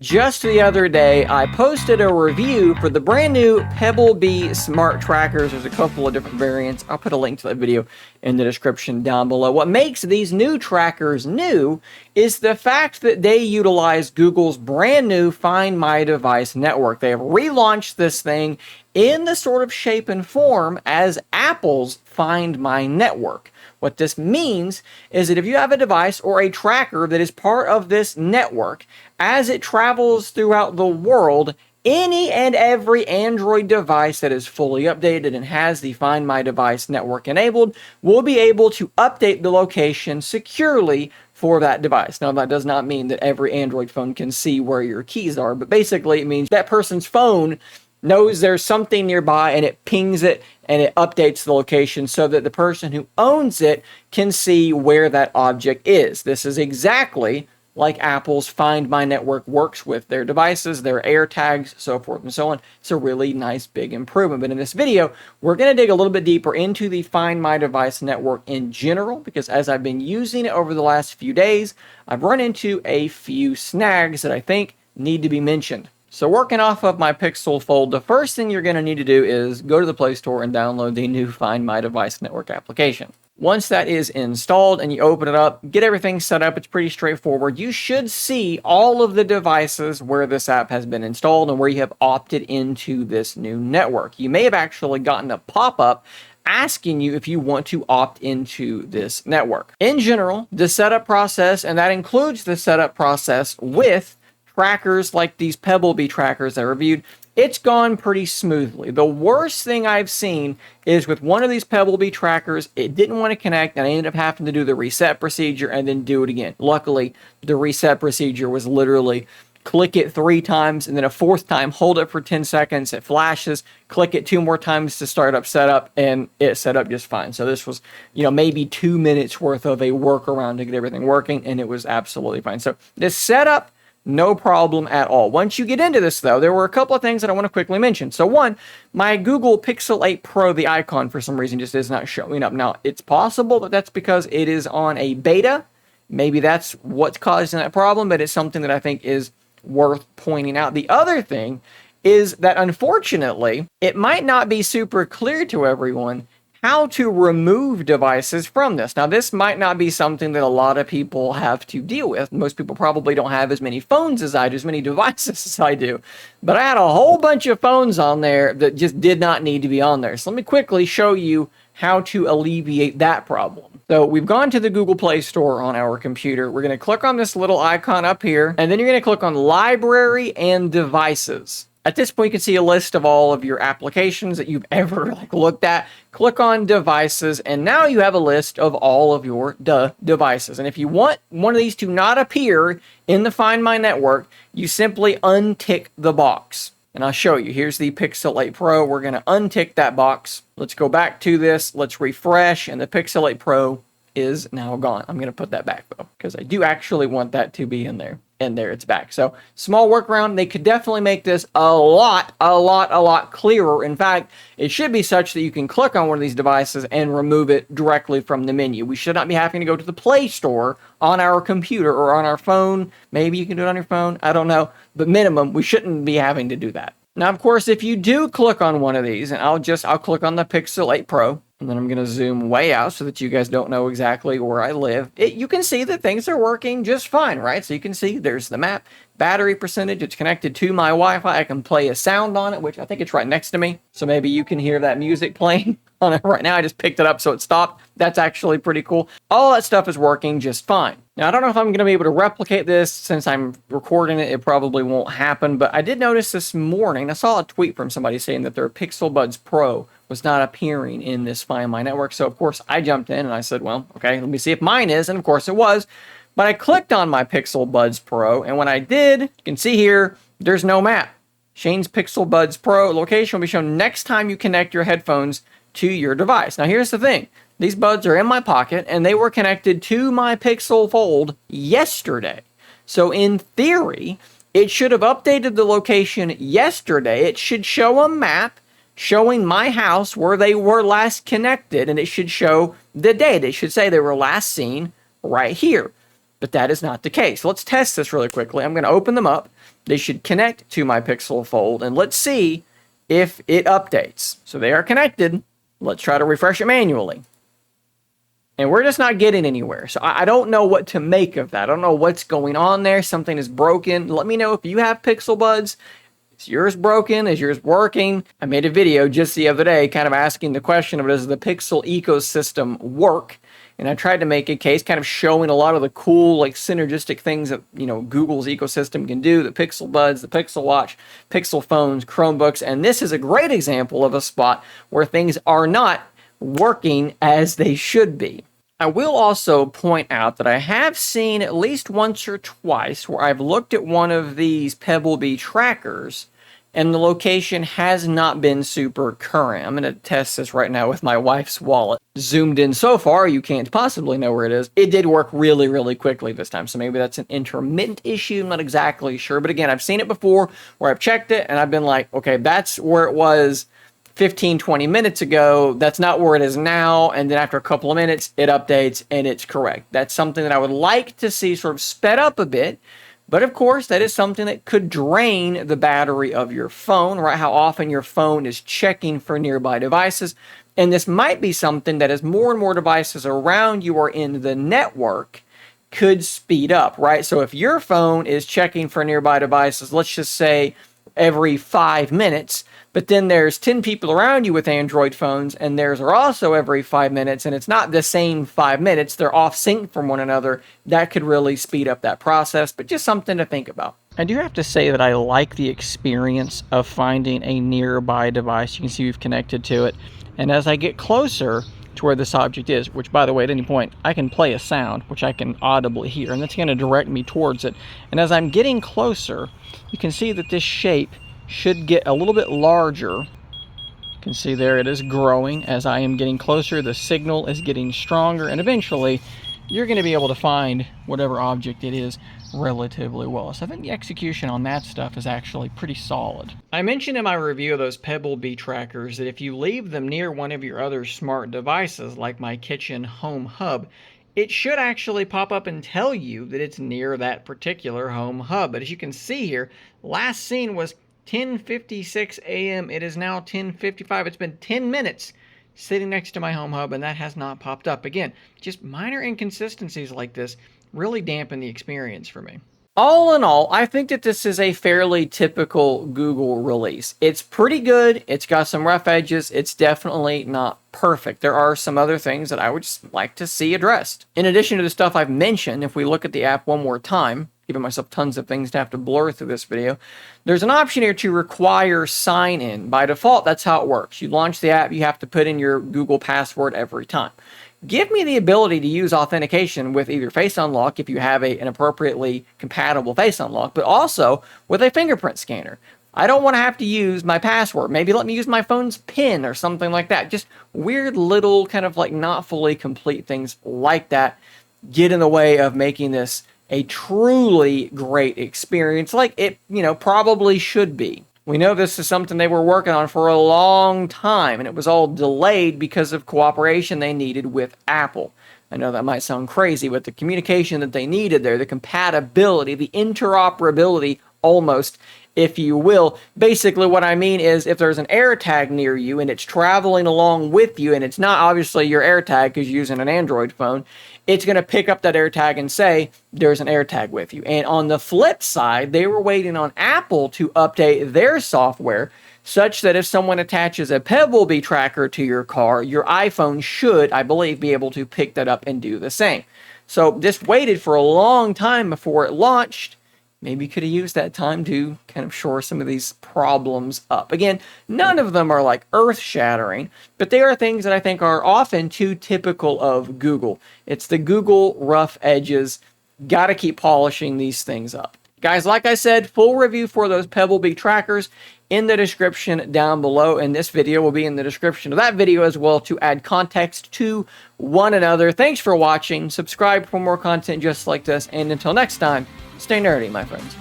Just the other day, I posted a review for the brand new Pebble Bee smart trackers. There's a couple of different variants. I'll put a link to that video in the description down below. What makes these new trackers new is the fact that they utilize Google's brand new Find My Device network. They have relaunched this thing in the sort of shape and form as Apple's Find My network. What this means is that if you have a device or a tracker that is part of this network, as it travels throughout the world, any and every Android device that is fully updated and has the Find My Device network enabled will be able to update the location securely for that device. Now, that does not mean that every Android phone can see where your keys are, but basically it means that person's phone knows there's something nearby and it pings it and it updates the location so that the person who owns it can see where that object is. This is exactly like Apple's Find My network works with their devices, their AirTags, so forth and so on. It's a really nice big improvement. But in this video, we're going to dig a little bit deeper into the Find My Device network in general, because as I've been using it over the last few days, I've run into a few snags that I think need to be mentioned. So working off of my Pixel Fold, the first thing you're going to need to do is go to the Play Store and download the new Find My Device network application. Once that is installed and you open it up, get everything set up, it's pretty straightforward. You should see all of the devices where this app has been installed and where you have opted into this new network. You may have actually gotten a pop-up asking you if you want to opt into this network. In general, the setup process, and that includes the setup process with trackers like these Pebble Bee trackers I reviewed, it's gone pretty smoothly. The worst thing I've seen is with one of these Pebble Bee trackers, it didn't want to connect and I ended up having to do the reset procedure and then do it again. Luckily, the reset procedure was literally click it 3 times and then a 4th time, hold it for 10 seconds, it flashes, click it 2 more times to start up setup, and it set up just fine. So this was, maybe 2 minutes worth of a workaround to get everything working, and it was absolutely fine. So this setup, no problem at all. Once you get into this, though, there were a couple of things that I want to quickly mention. So one, my Google Pixel 8 Pro, the icon for some reason just is not showing up. Now, it's possible that that's because it is on a beta. Maybe that's what's causing that problem, but it's something that I think is worth pointing out. The other thing is that, unfortunately, it might not be super clear to everyone how to remove devices from this. Now, this might not be something that a lot of people have to deal with. Most people probably don't have as many phones as I do, as many devices as I do. But I had a whole bunch of phones on there that just did not need to be on there. So let me quickly show you how to alleviate that problem. So we've gone to the Google Play Store on our computer. We're going to click on this little icon up here, and then you're going to click on Library and Devices. At this point, you can see a list of all of your applications that you've ever looked at. Click on Devices, and now you have a list of all of your devices. And if you want one of these to not appear in the Find My network, you simply untick the box. And I'll show you. Here's the Pixel 8 Pro. We're going to untick that box. Let's go back to this. Let's refresh, and the Pixel 8 Pro is now gone. I'm going to put that back, though, because I do actually want that to be in there. And there it's back. So small workaround. They could definitely make this a lot clearer. In fact, it should be such that you can click on one of these devices and remove it directly from the menu. We should not be having to go to the Play Store on our computer or on our phone. Maybe you can do it on your phone. I don't know. But minimum, we shouldn't be having to do that. Now, of course, if you do click on one of these, and I'll click on the Pixel 8 Pro, and then I'm going to zoom way out so that you guys don't know exactly where I live. You can see that things are working just fine, right? So you can see there's the map, battery percentage. It's connected to my Wi-Fi. I can play a sound on it, which I think it's right next to me. So maybe you can hear that music playing on it right now. I just picked it up, so it stopped. That's actually pretty cool. All that stuff is working just fine. Now, I don't know if I'm going to be able to replicate this since I'm recording it. It probably won't happen, but I did notice this morning, I saw a tweet from somebody saying that their Pixel Buds Pro was not appearing in this Find My network. So, of course, I jumped in and I said, well, okay, let me see if mine is. And, of course, it was. But I clicked on my Pixel Buds Pro, and when I did, you can see here, there's no map. Shane's Pixel Buds Pro location will be shown next time you connect your headphones to your device. Now, here's the thing. These buds are in my pocket, and they were connected to my Pixel Fold yesterday. So, in theory, it should have updated the location yesterday. It should show a map showing my house where they were last connected, and it should show the date. It should say they were last seen right here. but that is not the case. Let's test this really quickly. I'm going to open them up. They should connect to my Pixel Fold, and let's see if it updates. So they are connected. Let's try to refresh it manually. And we're just not getting anywhere. So I don't know what to make of that. I don't know what's going on there. Something is broken. Let me know if you have Pixel Buds. Is yours broken? Is yours working? I made a video just the other day kind of asking the question of, does the Pixel ecosystem work? And I tried to make a case kind of showing a lot of the cool, like, synergistic things that, you know, Google's ecosystem can do, the Pixel Buds, the Pixel Watch, Pixel phones, Chromebooks. And this is a great example of a spot where things are not working as they should be. I will also point out that I have seen at least once or twice where I've looked at one of these Pebblebee trackers and the location has not been super current. I'm going to test this right now with my wife's wallet. Zoomed in so far, you can't possibly know where it is. It did work really, really quickly this time, so maybe that's an intermittent issue. I'm not exactly sure, but again, I've seen it before where I've checked it and I've been like, okay, that's where it was 15, 20 minutes ago. That's not where it is now. And then after a couple of minutes, it updates and it's correct. That's something that I would like to see sort of sped up a bit. But of course, that is something that could drain the battery of your phone, right? How often your phone is checking for nearby devices. And this might be something that as more and more devices around you are in the network could speed up, right? So if your phone is checking for nearby devices, let's just say every 5 minutes, but then there's 10 people around you with Android phones, and theirs are also every 5 minutes, and it's not the same 5 minutes, they're off sync from one another, that could really speed up that process, but just something to think about. I do have to say that I like the experience of finding a nearby device. You can see we've connected to it, and as I get closer to where this object is, which by the way, at any point, I can play a sound, which I can audibly hear, and that's going to direct me towards it. And as I'm getting closer, you can see that this shape should get a little bit larger. You can see there it is growing as I am getting closer. The signal is getting stronger, and eventually you're going to be able to find whatever object it is relatively well. So I think the execution on that stuff is actually pretty solid. I mentioned in my review of those Pebblebee trackers that if you leave them near one of your other smart devices, like my kitchen home hub, it should actually pop up and tell you that it's near that particular home hub. But as you can see here, last seen was 10:56 a.m. It is now 10:55. It's been 10 minutes sitting next to my home hub, and that has not popped up. Again, just minor inconsistencies like this really dampen the experience for me. All in all, I think that this is a fairly typical Google release. It's pretty good. It's got some rough edges. It's definitely not perfect. There are some other things that I would just like to see addressed. In addition to the stuff I've mentioned, if we look at the app one more time, giving myself tons of things to have to blur through this video, there's an option here to require sign-in. By default, that's how it works. You launch the app, you have to put in your Google password every time. Give me the ability to use authentication with either Face Unlock if you have an appropriately compatible Face Unlock, but also with a fingerprint scanner. I don't want to have to use my password. Maybe let me use my phone's PIN or something like that. Just weird little kind of like not fully complete things like that get in the way of making this a truly great experience like it, probably should be. We know this is something they were working on for a long time, and it was all delayed because of cooperation they needed with Apple. I know that might sound crazy, but the communication that they needed there, the compatibility, the interoperability almost, if you will. Basically what I mean is if there's an AirTag near you and it's traveling along with you, and it's not obviously your AirTag because you're using an Android phone, it's going to pick up that AirTag and say, there's an AirTag with you. And on the flip side, they were waiting on Apple to update their software such that if someone attaches a Pebblebee tracker to your car, your iPhone should, I believe, be able to pick that up and do the same. So this waited for a long time before it launched. Maybe could have used that time to kind of shore some of these problems up. Again, none of them are like earth-shattering, but they are things that I think are often too typical of Google. It's the Google rough edges. Got to keep polishing these things up. Guys, like I said, full review for those Pebblebee trackers in the description down below, and this video will be in the description of that video as well to add context to one another. Thanks for watching. Subscribe for more content just like this, and until next time, stay nerdy, my friends.